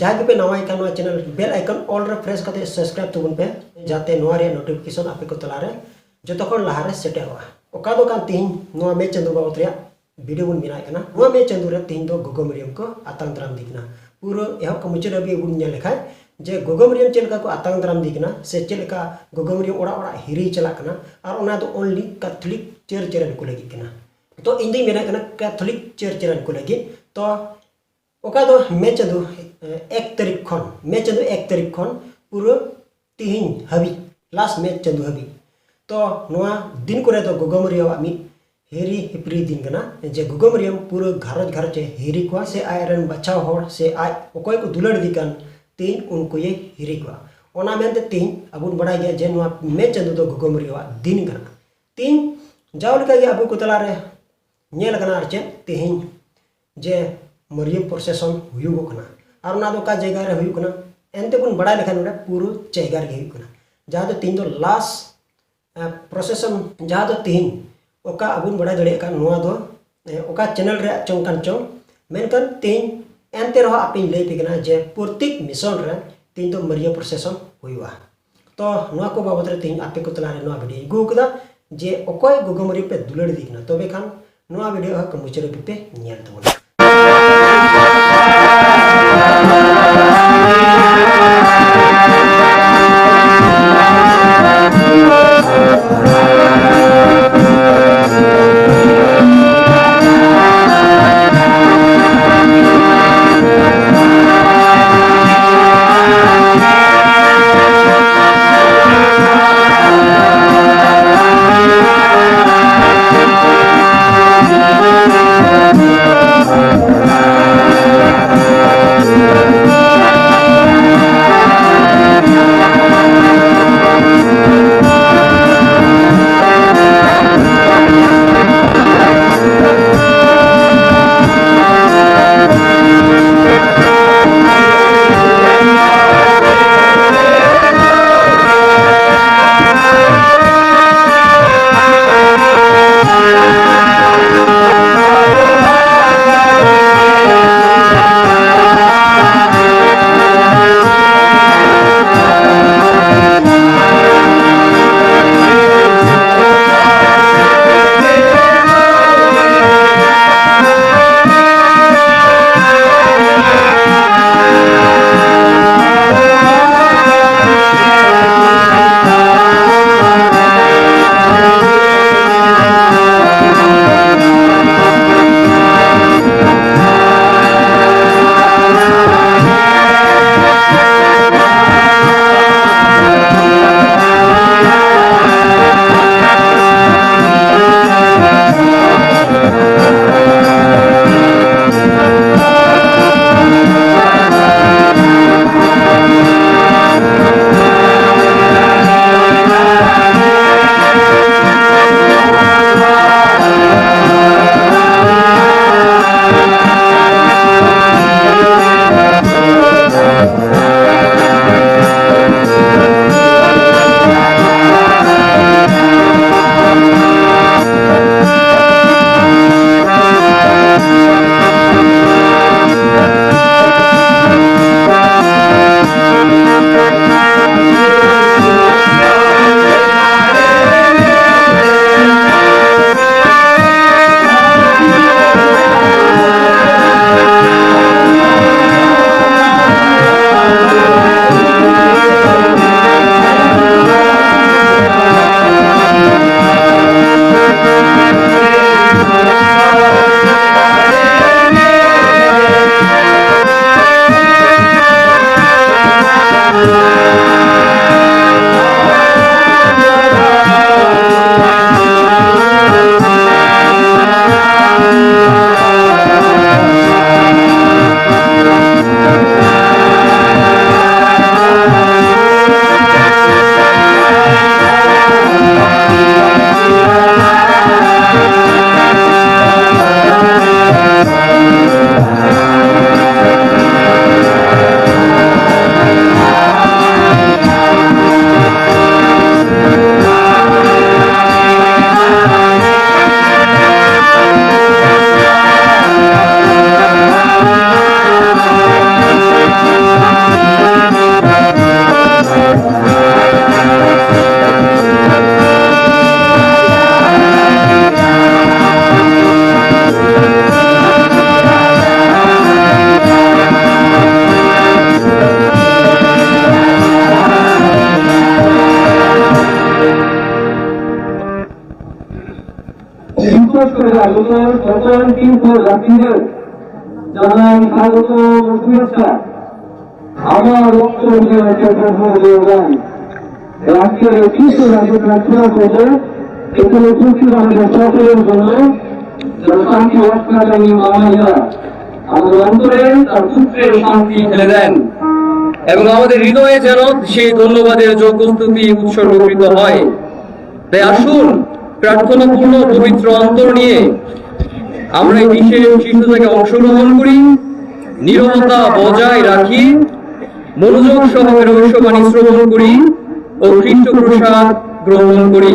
जहाँ पे नवा इकान चैनल बेल आइकन ऑल रे प्रेस करते सब्सक्राइब तबन पे जाते नोटिफिकेशन आपे को तलारे जो खन लहारे सेटेरोआ ओका दो कान तीन नोआ मे चंदो बाबत रे वीडियो बन बिना कना नोआ मे चंदो रे तीन दो गोगो मरियम को आतंग दराम दिखना पूरा यह को मुचे रबी बुन नेल लेखाय जे गोगो मरियम चेलका को आतंग दराम दिखना से चेलका गोगो मरियम ओड़ा ओड़ा हिरी चला कना और ओना दो ओनली कैथोलिक चर्च रे को लगी कना तो इन दी मेना कना कैथोलिक चर्च रे को लगी तो ओका दो मे चंदो 1 तारीख खन मे चंदो 1 तारीख खन पूरा तीन हबी लास्ट मे चंदो हबी तो नोआ दिन को तो गोगो मरियम मी हेरी हिपरी दिन कना जे गोगो मरियम पूरा घरज घरज हेरी को से आयरन बचाव होर से आय ओकोय को दुलड़ दिकान तीन उनको ये हिरी को ओना मेनते तीन अबुन बड़ा गया जे नोआ मे चंदो तो गोगो मरियम दिन कना तीन जावल का अबु को तला रे नेल कना आर चे तीन जे मरियम प्रोसेसन हुयुगो कना और ना दो का जगह रे हुयुग कना एनते बुन बड़ा लेखा नोडे पूरा जगह रे हुयुग कना जहां तो तीन दो लास्ट प्रोसेसन जहां तो तीन ओका अबुन बड़ा दड़े का नोआ दो ओका चैनल रे चों कान चों मेनकन तीन एनते रहो आपे ले पिकना जे प्रत्येक मिशन रे तीन दो मरियम प्रोसेसन हुयुआ तो नोआ को बाबत रे तीन आपे को तला रे नोआ वीडियो गु कदा जे ओकोय गोगो मरियम पे दुलड़ दिकना तबे खान नोआ वीडियो हा कमुचरे पे नेल तबन বিশেষ করে আগত সকল তীর্থযাত্রীদের জানাই স্বাগত ও শুভেচ্ছা। আমার বক্তব্য হচ্ছে প্রভু দেবগান। আজকের এই তীর্থযাত্রা প্রার্থনা করবো এখানে উপস্থিত আমাদের সকলের জন্য শান্তি রক্ষাকারী মামাইয়া আমাদের অন্তরে তার পুত্রের শান্তি ঢেলে দেন এবং আমাদের হৃদয়ে যেন সেই ধন্যবাদের যোগ্য স্তুতি উৎসর্গকৃত হয়। তাই আসুন প্রার্থনাপূর্ণ পবিত্র অন্তর নিয়ে আমরা এই বিশেষ শিশু থেকে অংশগ্রহণ করি, নীরবতা বজায় রাখি, মনোযোগ সহকারে ভবিষ্যবাণী শ্রবণ করি ও খ্রিস্ট প্রসাদ গ্রহণ করি।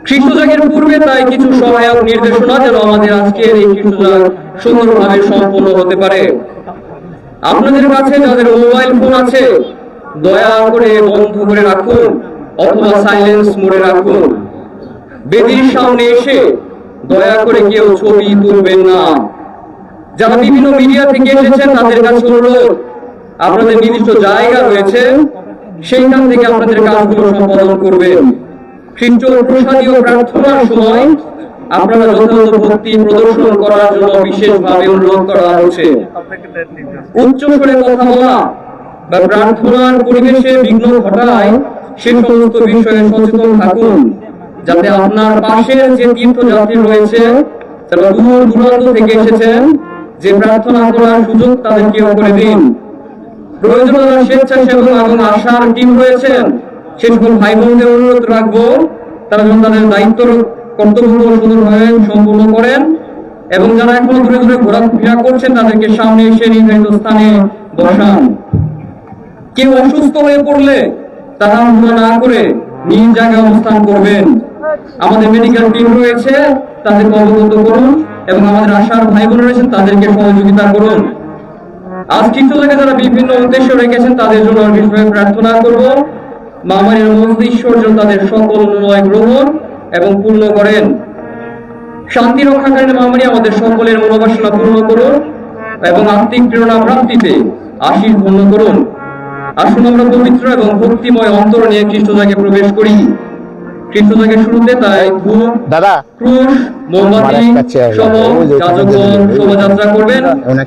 খ্রিস্টজাগের পূর্বে তাই কিছু সহায়ক নির্দেশনা যেন আমাদের আজকের এই খ্রিস্টজাগ সুন্দরভাবে সম্পন্ন হতে পারে। আপনাদের কাছে যাদের মোবাইল ফোন আছে দয়া করে বন্ধ করে রাখুন অথবা সাইলেন্স মোডে রাখুন। বেদির সামনে এসে দয়া করে কেউ ছবি তুলবেন না। যারা বিভিন্ন মিডিয়া থেকে এসেছেন তাদের কাছে অনুরোধ, আপনাদের নির্দিষ্ট জায়গা রয়েছে, সেইখান থেকে আপনাদের কাজগুলো সম্পাদন করবেন। খ্রিস্ট প্রসাদীয় প্রার্থনার সময় আপনারা যথাযথ ভক্তি প্রদর্শন করার জন্য বিশেষভাবে অনুরোধ করা হচ্ছে। উচ্চ স্বরে কথা বলা বা প্রার্থনার পরিবেশে বিঘ্ন ঘটায় সে সমস্ত বিষয়ে সচেতন থাকুন, যাতে আপনার পাশের যে তীর্থযাত্রী রয়েছে তারা দূর দূরান্ত থেকে এসেছেন, যে প্রার্থনা করার সুযোগ তাদেরকেও করে দিন। প্রয়োজনে যারা স্বেচ্ছাসেবক এবং আশার টিম রয়েছেন সে সকল ভাই বোনদের অনুরোধ রাখবো তারা যেন তাদের দায়িত্ব কর্তব্যগুলো সুন্দরভাবে সম্পূর্ণ করেন এবং যারা এখনো দূরে দূরে ঘোরাফেরা করছেন তাদেরকে সামনে এসে নির্ধারিত স্থানে বসান। কেউ অসুস্থ হয়ে পড়লে তাড়াহুড়ো না করে নিজ জায়গায় অবস্থান করবেন। আমাদের মেডিকেল টিম রয়েছে তাদেরকে অবগত করুন এবং আমাদের আশার ভাই বোন রয়েছেন তাদেরকে সহযোগিতা করুন। আজ খ্রিস্টজাগে যারা বিভিন্ন উদ্দেশ্য রেখেছেন তাদের জন্য বিশেষভাবে প্রার্থনা করব। মামারের মধ্যে ঈশ্বর যেন তাদের সকল অনুনয় গ্রহণ এবং পূর্ণ করেন। শান্তি রক্ষাকারী মামারি আমাদের সকলের মনোবাসনা পূর্ণ করুন এবং আত্মিক প্রেরণা প্রাপ্তিতে আশীষ ধন্য করুন। আসুন আমরা পবিত্র এবং ভক্তিময় অন্তর নিয়ে খ্রিস্টজাগে প্রবেশ করি। খ্রিস্টজাগের শুরুতে তাই ধূপ, ক্রুশ, মোমবাতি সহ যাজকগণ শোভাযাত্রা করবেন এবং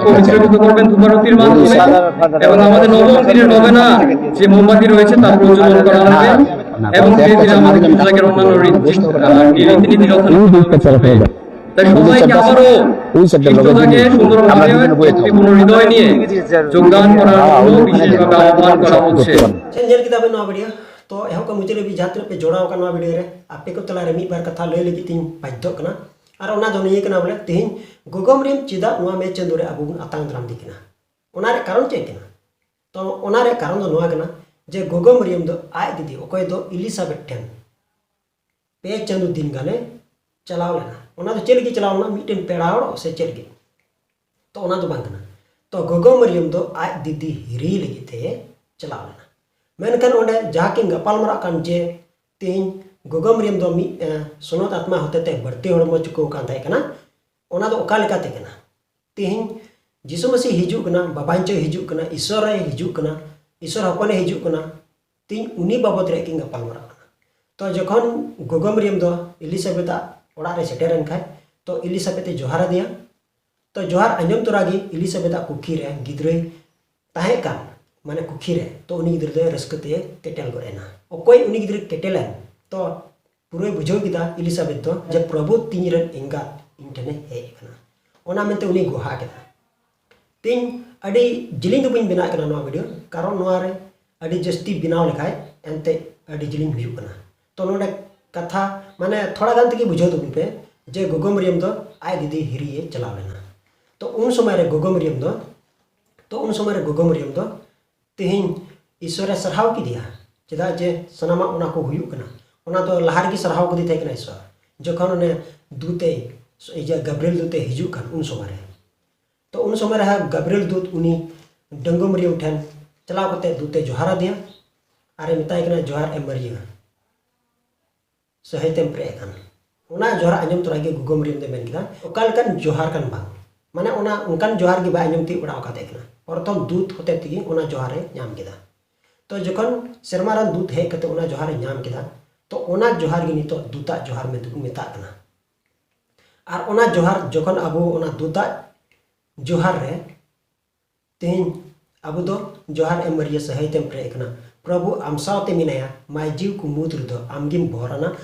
পবিত্রীকৃত করবেন ধূপারতির মাধ্যমে এবং আমাদের নবম দিনের নবেনা যে মোমবাতি রয়েছে তা প্রজ্বলন করা হবে এবং ধীরে ধীরে আমাদের খ্রিস্টজাগের অন্যান্য রীতিনীতি যথাযথ। তাই সবাইকে আবারও খ্রিস্টজাগে সুন্দরভাবে ভক্তিপূর্ণ হৃদয় নিয়ে যোগদান করার জন্য বিশেষভাবে আহ্বান করা হচ্ছে। ᱧᱮᱞ ᱠᱮᱫᱟ ᱵᱮᱱ ᱱᱚᱣᱟ ᱵᱷᱤᱰᱤᱭᱳ ᱛᱚ ᱮᱦᱚᱵ ᱠᱷᱚᱱ ᱢᱩᱪᱟᱹᱫ ᱦᱟᱹᱵᱤᱡ ᱡᱟᱦᱟᱸ ᱛᱤᱱᱟᱹᱜ ᱯᱮ ᱡᱚᱲᱟᱣ ᱟᱠᱟᱱ ᱱᱚᱣᱟ ᱵᱷᱤᱰᱤᱭᱳ ᱨᱮ ᱟᱯᱮ ᱠᱚ ᱛᱟᱞᱟᱨᱮ ᱢᱤᱫ ᱵᱟᱨ ᱠᱟᱛᱷᱟ ᱞᱟᱹᱭ ᱞᱟᱹᱜᱤᱫ ᱛᱤᱧ ᱵᱟᱫᱽᱫᱷᱚᱜ ᱠᱟᱱᱟ ᱟᱨ ᱚᱱᱟ ᱫᱚ ᱱᱤᱭᱟᱹ ᱠᱟᱱᱟ ᱵᱚᱞᱮ ᱛᱮᱦᱮᱧ ᱜᱚᱜᱚᱢ ᱨᱮᱢ ᱪᱮᱫᱟᱜ ᱱᱚᱣᱟ ᱢᱮ ᱪᱟᱸᱫᱳ ᱨᱮ ᱟᱵᱚ ᱵᱚᱱ ᱟᱛᱟᱝ ᱫᱟᱨᱟᱢ ᱫᱮ ᱠᱟᱱᱟ ᱚᱱᱟ ᱨᱮ ᱠᱟᱨᱚᱱ ᱪᱮᱫ ᱠᱟᱱᱟ? ᱛᱚ ᱚᱱᱟ ᱨᱮ ᱠᱟᱨᱚᱱ ᱫᱚ ᱱᱚᱣᱟ ᱠᱟᱱᱟ ᱡᱮ ᱜᱚᱜᱚᱢ ᱨᱮᱢ ᱫᱚ ᱟᱡ ᱫᱤᱫᱤ ᱚᱠᱚᱭ ᱫᱚ ইলিসাবেথ ᱴᱷᱮᱱ ᱯᱮ ᱪᱟᱸᱫᱳ ᱫᱤᱱ ᱜᱟᱱᱮ ᱪᱟᱞᱟᱣ ᱞᱮᱱᱟ। ᱚᱱᱟ ᱫᱚ ᱪᱮᱫ ᱞᱟᱹᱜᱤᱫ ᱪᱟᱞᱟᱣ ᱞᱮᱱᱟ? ᱢᱤᱫᱴᱮᱱ ᱯᱮᱲᱟ ᱦᱚᱲ ᱥᱮ ᱪᱮᱫ ᱞᱟᱹᱜᱤᱫ? तो ओना तो बांग कना तो गोगम मरियम दो आज दीदी हिरी लगी थे चलाव लेना मेनखान ओंडे जहाँ की गपाल मरा कान जे तीन गोगम मरियम दो मी सुनत आत्मा होते ते बढ़ती हड़मो चुको कान थाय कना ओना दो ओका लेका ते कना तीन जिसु मसीह हिजू कना बाबांचो हिजू कना ईश्वर हिजू कना ईश्वर हपने हिजू कना तीन उनी बाबत रे की गपाल मरा कना तो जखन गोगम मरियम दो इलिसाबेथ ओड़ा रे सेटेरन खाय तो इलिसाबेथ जोहारा दिया तो जोहार आंजम तोरागी इलिसाबेथ कुखी रे गिद्रे ताहे कान माने कुखी रे तो उनी गिद्रे दो रस्कते केटेल गोरेना ओकोय उनी गिद्रे केटेलन तो पूरे बुझो किदा इलिसाबेथ दो जे प्रभु तीन रन एंगा इंटने हे कना ओना मेंते उनी गोहा केदा तीन अडी जिलिंग दो बिन बिना कना नो वीडियो कारण नो रे अडी जस्ती बिनाव लेखाय एंते अडी जिलिंग हुयु कना तो नोडे कथा माने थोड़ा गान तकी बुझो दो पे जे गोगो मरियम दो आय दीदी हिरिये चलाव लेना तो उन समय रे गोगो मरियम दो तेहिं ईश्वर सरहाव की दिया चेदा जे सनामा उना को हुयु कना उना तो लहार की सरहाव को दी थे कना ईश्वर जखन ने दूते इजा गब्रिएल दूते हिजु कन उन समय रे तो उन समय रे गब्रिएल दूत उनी डंगो मरियम ठन चलाव कते दूते जोहारा दिया अरे मिताय कना जोहार ए मरिया सहेतेम प्रे कन उना जोहार आंजम तोरागे गोगो मरियम दे मेन किदा ओकाल कन जोहार कन बांग माने उना उनकान जोहार की बाय ती उड़ा का देखना प्रथम दूत होते तगी उना जोहारे नाम किदा तो जखन शर्मारान दूत हे कते उना जोहारे नाम किदा तो ओना जोहार गी नितो दुता जोहार में दुकु मेता कना और ओना जोहार जखन अबो ओना दुता जोहार रे तेन अबो दो जोहार एम मरिया सहाय तेम प्रे कना प्रभु आम सावते मिनाया माय जीव को मुद रुदो आमगिम भराना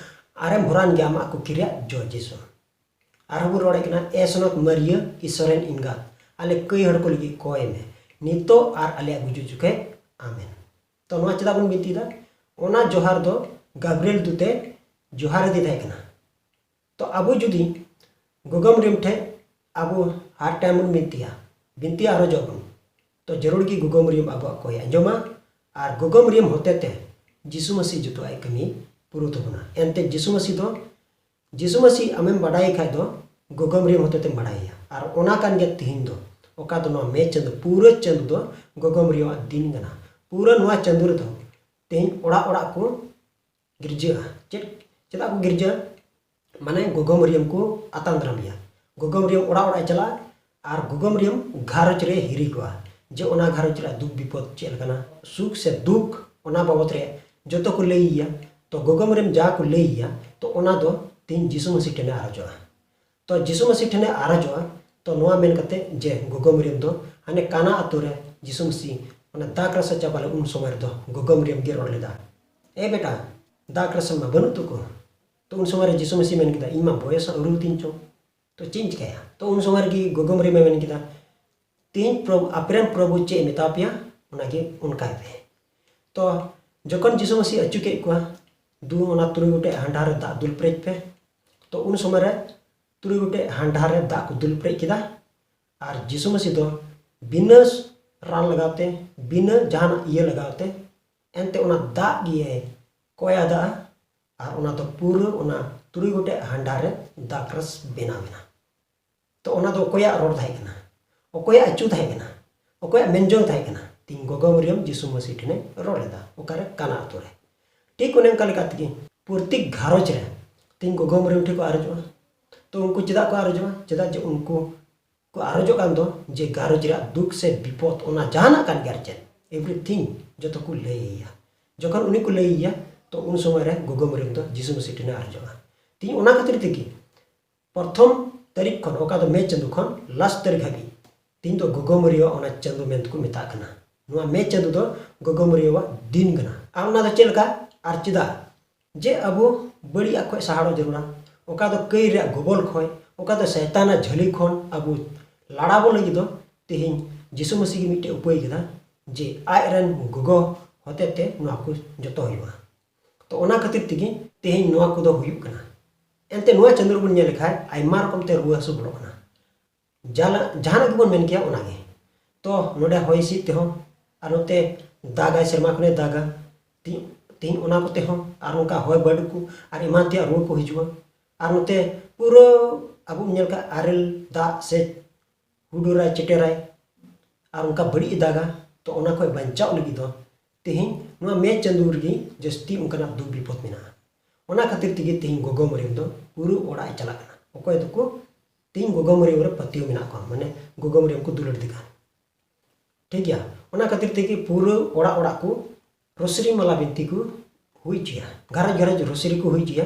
आरेम भरान गे आमा को किरिया जो जेसो आर हबु रोड़े कना एसनोत मरिया ईश्वरन इनगा आले कई हड़ को लगी कोय में नितो आर आले गुजु जुके आमेन। तो नोआ चदा बन बिनतीदा ओना जोहार दो गाब्रिएल दुते जोहार दी थाय कना तो अबो जुदी गोगम रिम ठे अबो हार टाइम बन बिनती आरो जबन तो जरूर की गोगम रिम अबो कोय अंजोमा और गोगम रिम होते ते जिसु मसीह जुतो आय कमी पुरु तबना एनते जिसु मसीह आमेम बड़ाई खाय दो गोगम रिम होते ते बड़ाईया और ओना कान गे तिहिन दो ओका दो नो मे चंद पूरा चंद दो गोगम रिम दिन गना पूरा नुआ चंद रे दो तेन ओड़ा ओड़ा को गिरजा चेदा को गिरजा माने गोगम रिम को आताम द्रामिया गोगम रिम ओड़ा ओड़ा चला और गोगम रिम घारज रे हिरी को जे ओना घारज रे दुख विपद चेल कना सुख से दुख ओना बाबत रे जतो को लईया तो गोगम रिम जा को लईया तो ओना दो तीन जिसु मसीह ठने आरजो तो जिसु मसीह ठने आरजो तो नोआ मेन कते जे गोगम रिम दो हाने काना आतु रे जिसु मसीह ओना दाक रसा चाबाले उन समय दो गोगम रिम गे रोड लेदा ए बेटा दाक रसा मा बनु तुको तो उन समय जिसु मसीह मेन किदा इमा बयस अरु तीन चो तो चेंज कया तो उन समय की गोगम रिम मेन किदा तीन प्रभु अप्रेम प्रभु चे मेतापिया उनागे उनका पे तो जखन जिसु मसीह अचु के को दु ओना तुरु गोटे हांडार दा दुल प्रेज पे तो उन समय रे तुरु गोटे हांडार दा को दुल प्रेज किदा और जिसु मसीह दो बिना रान लगाते बिना जहां ये लगाते एनते ओना दा गिए कोया दा और ओना तो पूरा ओना तुरु गोटे हांडार दा क्रस बेना तो ओना दो कोया रोड थाय कना ओकोया अचु थाय कना ओकोया मेनजोंग थाय कना तीन गोगम रिम जिसु मसीह ठने रोलेदा ओकारे काना आतुरे ठीक ओने का लेका तगी पूर्ति घारोज रे तीन गोगम रिम ठे को आरजो तो उनको चदा को आरजो चदा जे उनको को आरजो कान दो जे घारोज रे दुख से विपद ओना जाना कान गारचेन एवरीथिंग जतो को लईया जखन उनी को लईया तो उन समय रे गोगम रिम दो जिसु मसीह ठने आरजो तीन ओना खातिर तगी प्रथम तारीख खन ओका दो मे चंदु खन लास्ट तारीख हाबी तीन दो गोगम रियो ओना चंदु मेंत को मेता कना नुआ मे चंदु दो गोगम रियो दिन गना आ ओना दो चेलका आर चिदा जे अबो बड़ी आखो सहाड़ो जरूरा ओका दो कई रे गोबल खोय ओका दो शैताना झली खन अबो लाड़ाबो लगी दो तेहिन जिसु मसीह की मिटे उपाय गदा जे आयरन गोगो होते ते नुआ को जतो होइबा तो ओना खातिर तिगी तेहिन नुआ को दो हुयु कना एनते नुआ चंद्र बन नेल खाय आइमा रकम ते रुआ सु बड़ो कना जहां गिबन मेन किया ओनागे तो नोडे होय सी ते हो आर नोते दागा शर्मा खने दागा तीन ओना कोते हो आर उनका होय बडकु आर इमान ते रुआ को हिजुआ आर नोते पूरा अबु नेल का आरेल दा से हुडुराय चेटेराय आर उनका बड़ी दागा तो ओना कोय बंचाव लगी दो तेहिन नुआ मे चंदुर गी जस्ती उनका दुख विपद मेना ओना खातिर तिगी तेहिन गोगम रिम दो पूरा ओड़ा चला कना ओकोय दको तीन गोगम रिम रे पतियो मेना को माने गोगम रिम को दुलड़ दिगा ठीक गया ओना खातिर तेगी पूरा ओड़ा ओड़ा को रोसरी माला बिनती को हुई चिया घरज घरज रोसरी को हुई चिया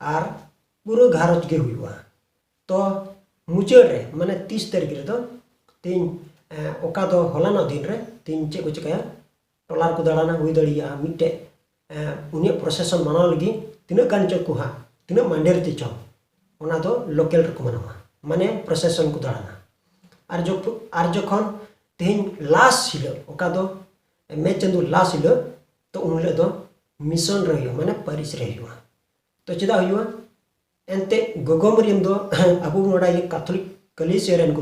आर पूरा घरज गे हुआ तो मुचाद रे माने 30 तारीख रे दो तीन ओका दो हलाना दिन रे तीन चे को चिकाया टोलार को दाड़ाना हुई दड़िया मिटे उनी प्रोसेसन मानाव लगी तिना गान चो को हा तिना मांडेर ति चो ओना दो लोकल रे को मानावा माने प्रोसेसन को दाड़ाना आर जखन तेहिन लास्ट हिलो ओका दो मे चंदु लास्ट हिलो तो उनले दो मिशन रहियो माने परिस रहियो तो चेदा हुआ एनते गोगम रिम दो अबु नोडा ये कैथोलिक कलिसियरन को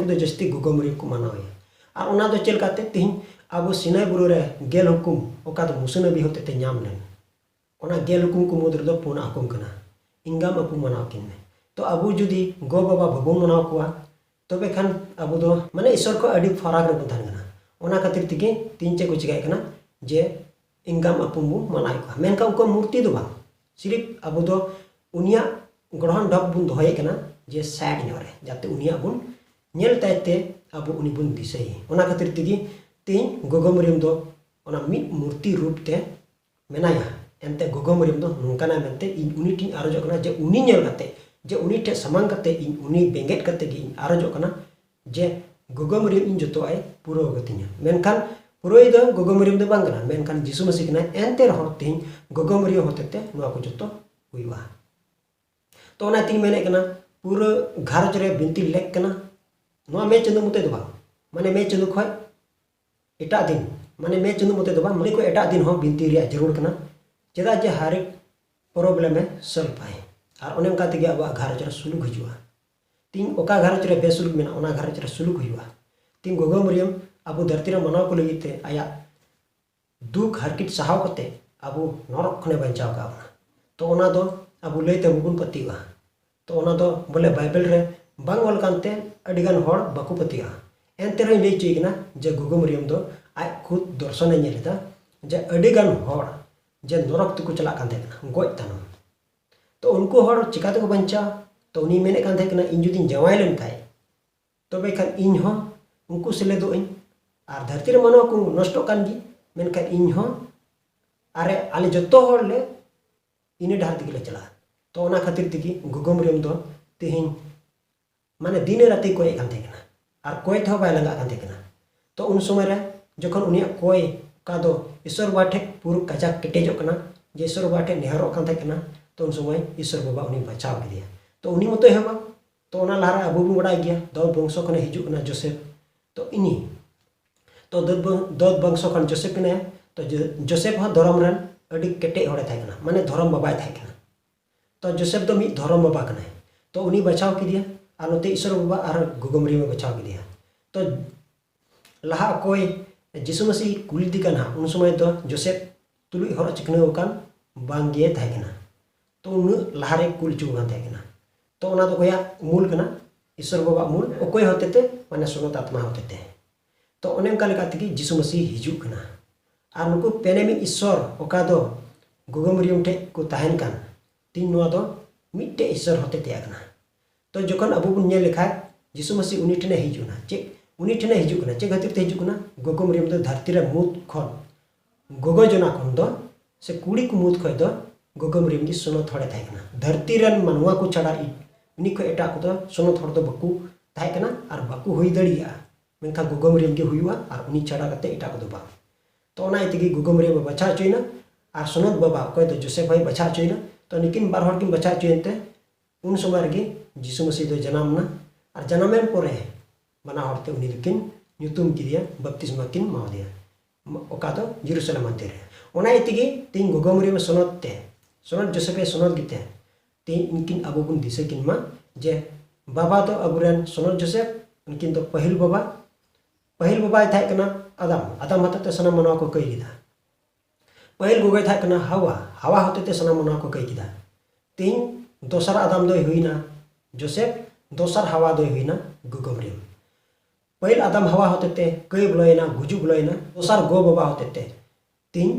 दो जस्ती गोगम रिम को मानावे और ओना दो चेल काते तिहिन अबु सिनाई बुरु रे गेल हुकुम ओका दो मुसना भी होते ते नाम लेन ओना गेल हुकुम को मुद्र दो पुना हुकुम कना इंगाम अपु मनाव किन में तो अबु जुदी गो बाबा भबु मनाव कुआ तबे खान अबु दो माने ईश्वर को अडी फराग रे बंधान कना ओना खातिर तिगे तीन चे को चिकाय कना जे इंगाम अपु मु मनाय को मेनका उको मूर्ति दो बा सिर्फ अबु दो उनिया ग्रहण डब बुन दोहय कना जे साइड न्योरे जाते उनिया बुन नेल तायते अबु उनी बुन दिसई ओना खातिर तिगी तीन गोगम रिम दो ओना मी मूर्ति रूप ते मेनाया एंते गोगो मरियम दो नोंकाना मेंते इन उनी टिन आरोजो कना जे उनी नेल कते जे उनी ठे समांग कते इन उनी बेंगेट कते गी आरोजो कना जे गोगो मरियम इन जतो आय पुरो गतिnya मेनखान पुरोय दो गोगो मरियम दो बांग कना मेनखान जिसु मसीह कना एंते रहो तिन गोगो मरियम होतेते नोआ को जतो हुइवा तो ओना तिन मेने कना पूरा घारज रे बिनती लेक कना नोआ मे चंदो मुते दो बा माने मे चंदो खय एटा दिन माने मे चंदो मुते दो बा माने को एटा दिन हो बिनती रिया जरूर कना चेदा जे हर एक प्रॉब्लम में सॉल्व पाए और ओने का तेगे अब घारज रे सुलुक हिजुआ तीन ओका घारज रे बेसुलुक मेना ओना घारज रे सुलुक हुआ तीन गोगो मरियम अब धरती रे मनाव को लगिते आया दुख हरकिट सहाव कते अब नरक खने बचाव का तो ओना दो अब लैते बुन पतिवा तो ओना दो बोले बाइबल रे बांग ऑल कांते अडिगान होड़ बाकु पतिया एंते रे लई चीगना जे गोगो मरियम दो आय खुद दर्शन नेलेदा जे अडिगान होड़ जे नरक तक चला कांते गoj तानो तो उनको होड़ चिकाते को बंचा तो उनी मेने कांते कना इन जुदी जवाय लेन खाय तबे खान इन हो उनको सेले दो इन आर धरती रे मानव को नष्ट कान गी मेनखान इन हो अरे आले जतो होड़ ले इने डार दिगले चला तो ओना खातिर तिगी गोगो मरियम दो तिहिन माने दिन राति कोय कांते कना आर कोय थो बाय लंगा कांते कना तो उन समय रे जखन उनिया कोय का दो ईश्वर बाठे पूरा काजा केटेजो कना जे ईश्वर बाठे नेहरो कांते कना तो उन समय ईश्वर बाबा उनी बचाव किदिया तो उनी मतो हेबा तो ओना लारा अबु बु बडाय गया दो वंशो खने हिजु कना जोसेफ तो इनी तो दो वंशो खन जोसेफ ने तो जोसेफ हा धर्म रन अडी केटे होड़े थाय कना माने धर्म बाबाय थाय कना तो जोसेफ दो मी धर्म बाबा कना तो उनी बचाव किदिया आर नोते ईश्वर बाबा आर गोगो मरियम बचाव किदिया तो लाहा कोई जिसु मसीह कुली दी कना उन समय दो जोसेफ तुलुई हर चिकने कान बांगे थाय कना तो उन लाहारे कुल चु कान थाय कना तो ओना दो कोया मूल कना ईश्वर बाबा मूल ओकोय होतेते माने सुनत आत्मा होतेते तो ओने का लेका तिगी जिसु मसीह हिजु कना आर नुको पेनेमी ईश्वर ओका दो गोगो मरियम ठे को ताहेन कान तीन नोआ दो मिट्टे ईश्वर होतेते आकना तो जखन अबु बुन नेल लेखा जिसु मसीह उनी ठने हिजुना चे उनी ठने हिजु कना चे खातिर ते हिजु कना गोगो मरियम दो धरती रे मुत खन गोगो जना खन दो से कुड़ी को मुत खय दो गोगो मरियम की सुनो थोड़े थाय कना धरती रन मनवा को छड़ा उनी को एटा को दो सुनो थोड़ दो बकु थाय कना आर बकु हुई दड़िया मेनखा गोगो मरियम के हुईवा आर उनी छड़ा कते एटा को दो बा तो ओना इतिगी गोगो मरियम बचा चुइना आर सुनत बाबा कोय दो जोसेफ भाई बचा चुइना तो निकिन बार हर किन बचा चुइनते उन समय गे जिसु मसीह दो जन्मना आर जन्मेन पोरे बना हरते उनी दिकिन nyutum kidia baptisma kin mau dia okato Jerusalem antere ona itigi tin gogo muriam sonot Joseph sonot gite tin inkin abu bun disekin ma je baba to aburan sonot Joseph inkin to pahil baba thai kana adam hata te sana manaw ko kai gida pahil gogo thai kana hawa hote te sana manaw ko kai gida tin dosar adam doi huina Joseph dosar hawa doi huina gogo muriam पहिल आदम हवा होते ते कई बुलाइना गुजु बुलाइना दोसार गो बाबा होते ते तीन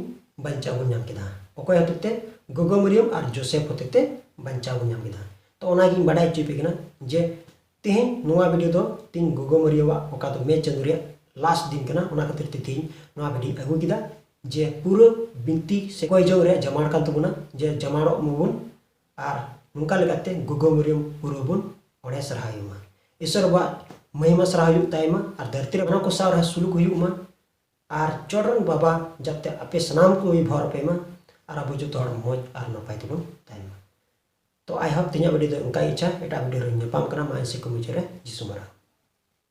बंचा बुन्याम किदा ओकोय होते ते गोगो मरियम और जोसेफ होते ते बंचा बुन्याम किदा तो ओना गिन बडाय चिपिकना जे तिहिन नोआ वीडियो दो तीन गोगो मरियवा ओका तो मे चंदुरिया लास्ट दिन कना ओना खातिर ते तिहिन नोआ वीडियो अगु किदा जे पूरा बिनती से कोई जो रे जमाड़ कान तबुना जे जमाड़ो मुबुन और नुका लगाते गोगो मरियम पुरोबुन ओडे सरहायुमा ईश्वर बा महिमा सराहयु ताइमा और धरती रे बना को सार सुलुक हुयुमा और चोरन बाबा जबते अपे सनाम को भर पेमा और अब जो तोड़ मोज और नपाय तबन ताइमा तो आई होप तिnya वीडियो उनका इच्छा एटा वीडियो रे ᱧᱟᱯᱟᱢ ᱠᱟᱱᱟ ᱢᱟ ᱥᱤᱠᱩ ᱢᱩᱪᱟᱹᱫ ᱨᱮ ᱡᱤᱥᱩ ᱢᱟᱨᱟ